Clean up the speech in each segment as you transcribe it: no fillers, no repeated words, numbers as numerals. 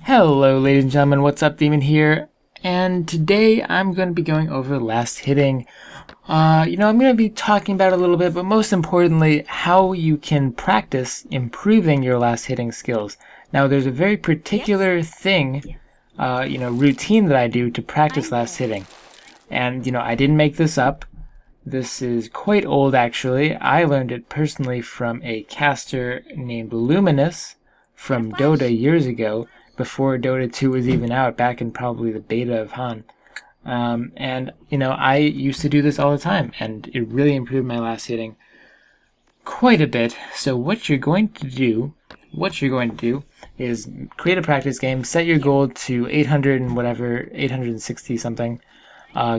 Hello ladies and gentlemen, what's up? Demon here, and today I'm going to be going over last hitting. I'm going to be talking about it a little bit, but most importantly, how you can practice improving your last hitting skills. Now there's a very particular thing, routine that I do to practice last hitting. And, I didn't make this up. This is quite old actually. I learned it personally from a caster named Luminous from Dota years ago, before Dota 2 was even out, back in probably the beta of Han. I used to do this all the time, and it really improved my last hitting quite a bit. So what you're going to do is create a practice game, set your goal to 800 and whatever, 860 something,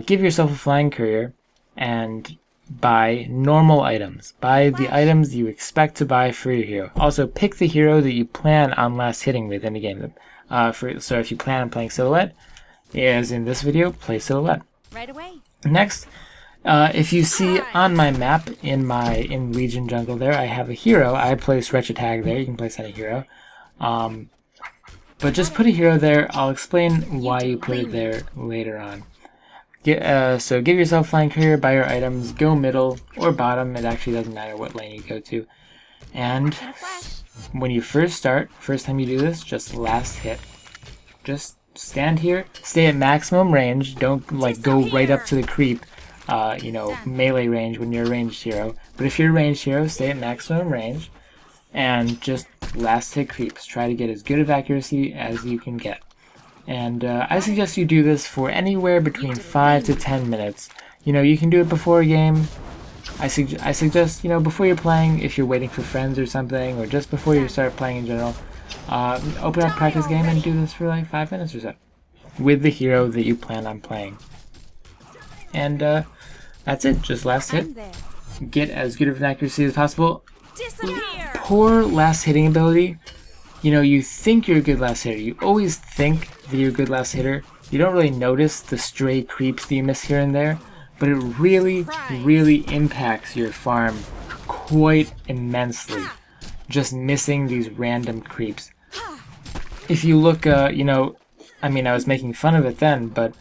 give yourself a flying courier, and buy normal items. Buy the items you expect to buy for your hero. Also, pick the hero that you plan on last hitting with in the game. So if you plan on playing Silhouette, as in this video, play Silhouette. Right away. Next, if you see on my map in Legion Jungle there, I have a hero. I placed Wretched Hag there. You can place any hero. But just put a hero there. I'll explain why you put it there later on. So give yourself flying courier, buy your items, go middle or bottom. It actually doesn't matter what lane you go to. And when you first time you do this, just last hit. Just stand here, stay at maximum range. Don't go right up to the creep, melee range when you're a ranged hero. But if you're a ranged hero, stay at maximum range and just last hit creeps. Try to get as good of accuracy as you can get. And I suggest you do this for anywhere between 5 to 10 minutes. You can do it before a game. I suggest, before you're playing, if you're waiting for friends or something, or just before you start playing in general, open up practice game and do this for like 5 minutes or so with the hero that you plan on playing. And that's it. Just last hit. Get as good of an accuracy as possible. Poor last hitting ability. You think you're a good last hitter. You always think that you're a good last hitter. You don't really notice the stray creeps that you miss here and there, but it really, really impacts your farm quite immensely. Just missing these random creeps. If you look, I was making fun of it then, but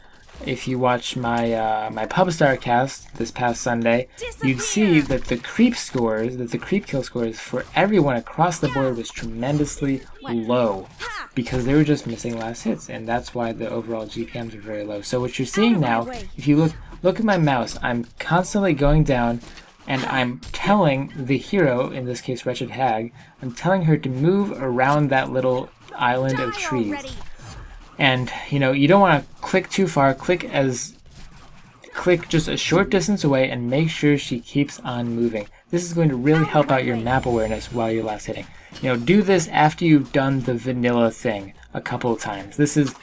if you watch my my Pubstar cast this past Sunday, you'd see that the creep kill scores for everyone across the board was tremendously low, because they were just missing last hits, and that's why the overall GPMs are very low. So what you're seeing now, if you look at my mouse, I'm constantly going down, and I'm telling the hero, in this case Wretched Hag, I'm telling her to move around that little island of trees. And, you don't want to click too far. Click just a short distance away and make sure she keeps on moving. This is going to really help out your map awareness while you're last hitting. Do this after you've done the vanilla thing a couple of times. This is,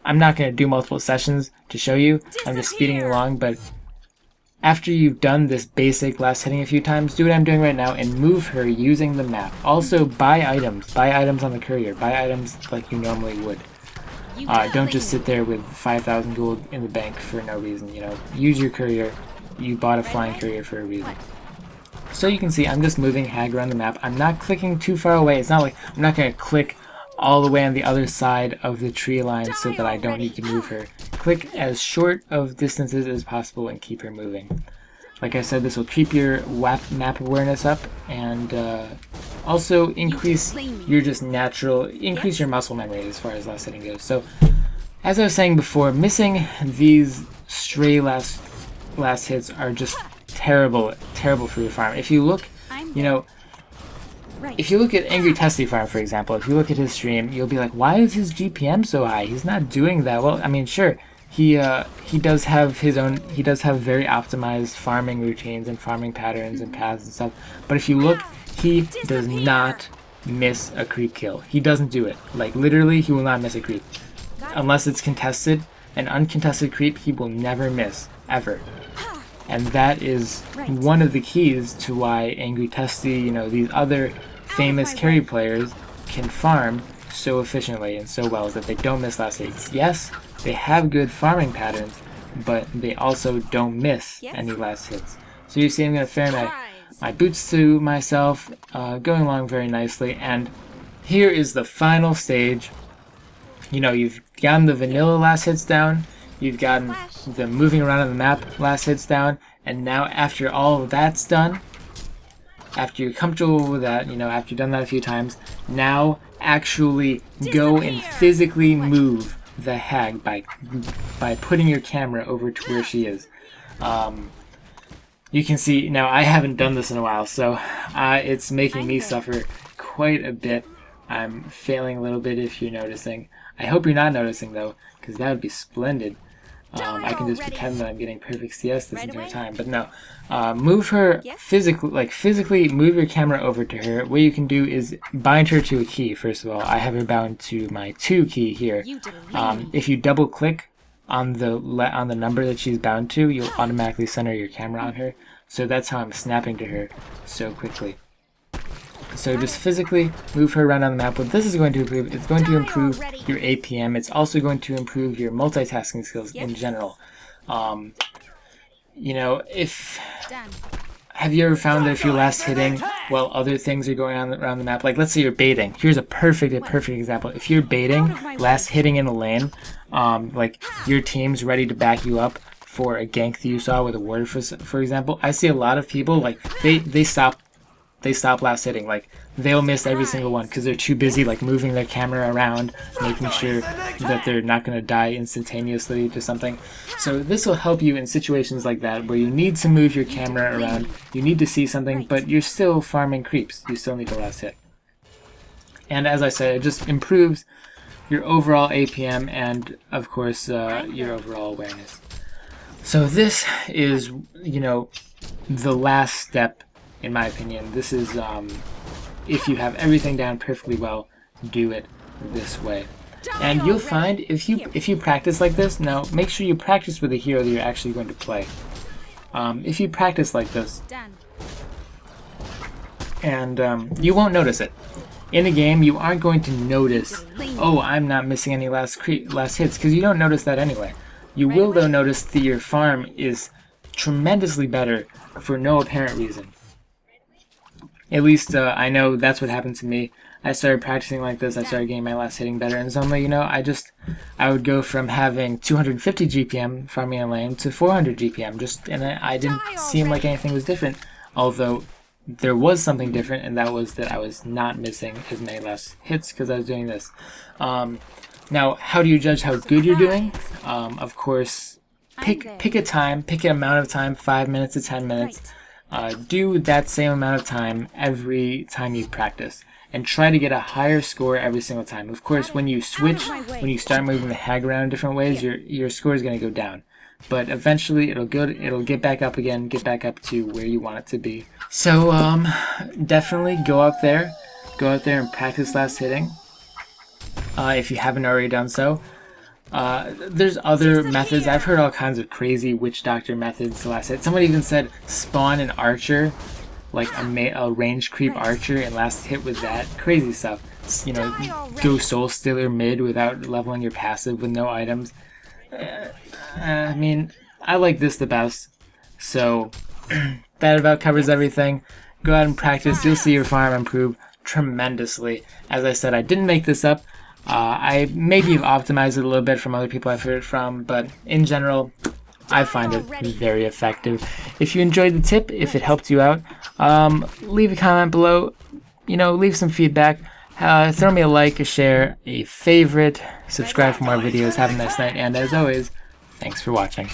I'm not going to do multiple sessions to show you. I'm just speeding along, but after you've done this basic last hitting a few times, do what I'm doing right now and move her using the map. Also, buy items. Buy items on the courier. Buy items like you normally would. Don't just sit there with 5,000 gold in the bank for no reason. Use your courier. You bought a flying courier for a reason. So you can see I'm just moving Hag around the map. I'm not clicking too far away. It's not like I'm not going to click all the way on the other side of the tree line so that I don't need to move her. Click as short of distances as possible and keep her moving. Like I said, this will keep your map awareness up, and also increase your muscle memory as far as last hitting goes. So, as I was saying before, missing these stray last hits are just terrible for your farm. If you look, if you look at Angry Testy Farm, for example, if you look at his stream, you'll be like, why is his GPM so high? He's not doing that well. Sure, he does have very optimized farming routines and farming patterns and paths and stuff. But if you look, he does not miss a creep kill. He doesn't do it. Like, literally, he will not miss a creep. Unless it's contested. An uncontested creep, he will never miss, ever. And that is one of the keys to why Angry Testy, these other famous carry players can farm so efficiently and so well, is that they don't miss last hits. Yes, they have good farming patterns, but they also don't miss any last hits. So you see I'm going to fair my boots to myself, going along very nicely, and here is the final stage. You know, you've gotten the vanilla last hits down, you've gotten the moving around on the map last hits down, and now after all of that's done, after you're comfortable with that, you know, after you've done that a few times, now actually go and physically move the hag by putting your camera over to where she is. You can see, now I haven't done this in a while, so it's making me suffer quite a bit. I'm failing a little bit if you're noticing. I hope you're not noticing though, because that would be splendid. I can just pretend that I'm getting perfect CS this entire time, but no. Move her physically, like physically move your camera over to her. What you can do is bind her to a key, first of all. I have her bound to my 2 key here. If you double click on the number that she's bound to, you'll automatically center your camera on her. So that's how I'm snapping to her so quickly. So just physically move her around on the map. What this is going to improve, it's going to improve your APM. It's also going to improve your multitasking skills in general. You know, have you ever found that if you're last hitting while other things are going on around the map, like let's say you're baiting. Here's a perfect example. If you're baiting, last hitting in a lane, like your team's ready to back you up for a gank that you saw with a ward, for example. I see a lot of people like they stop last hitting, like they'll miss every single one because they're too busy like moving their camera around, making sure that they're not going to die instantaneously to something. So this will help you in situations like that where you need to move your camera around, you need to see something, but you're still farming creeps. You still need to last hit. And as I said, it just improves your overall APM and of course your overall awareness. So this is, you know, the last step. In my opinion, this is, if you have everything down perfectly well, do it this way. And you'll find, if you practice like this, now make sure you practice with a hero that you're actually going to play. If you practice like this, and you won't notice it. In a game, you aren't going to notice, oh, I'm not missing any last hits, because you don't notice that anyway. You will, though, notice that your farm is tremendously better for no apparent reason. At least I know that's what happened to me. I started practicing like this, I started getting my last hitting better, and suddenly, you know, I would go from having 250 GPM farming a lane to 400 GPM, and I didn't seem like anything was different, although there was something different, and that was that I was not missing as many last hits because I was doing this. Now, how do you judge how good you're doing? Of course, pick a time, pick an amount of time, 5 minutes to 10 minutes. Do that same amount of time every time you practice and try to get a higher score every single time. Of course, when you switch, when you start moving the hag around in different ways, your score is going to go down. But eventually it'll get back up again, get back up to where you want it to be. So definitely go out there and practice last hitting if you haven't already done so. There's other methods. I've heard all kinds of crazy witch doctor methods to last hit. Someone even said spawn an archer, like a range creep archer, and last hit with that. Crazy stuff. You know, go soul stealer mid without leveling your passive with no items. I mean, I like this the best. So that about covers everything. Go out and practice. You'll see your farm improve tremendously. As I said, I didn't make this up. I maybe have optimized it a little bit from other people I've heard from, but in general, I find it very effective. If you enjoyed the tip, if it helped you out, leave a comment below, you know, leave some feedback, throw me a like, a share, a favorite, subscribe for more videos, have a nice night, and as always, thanks for watching.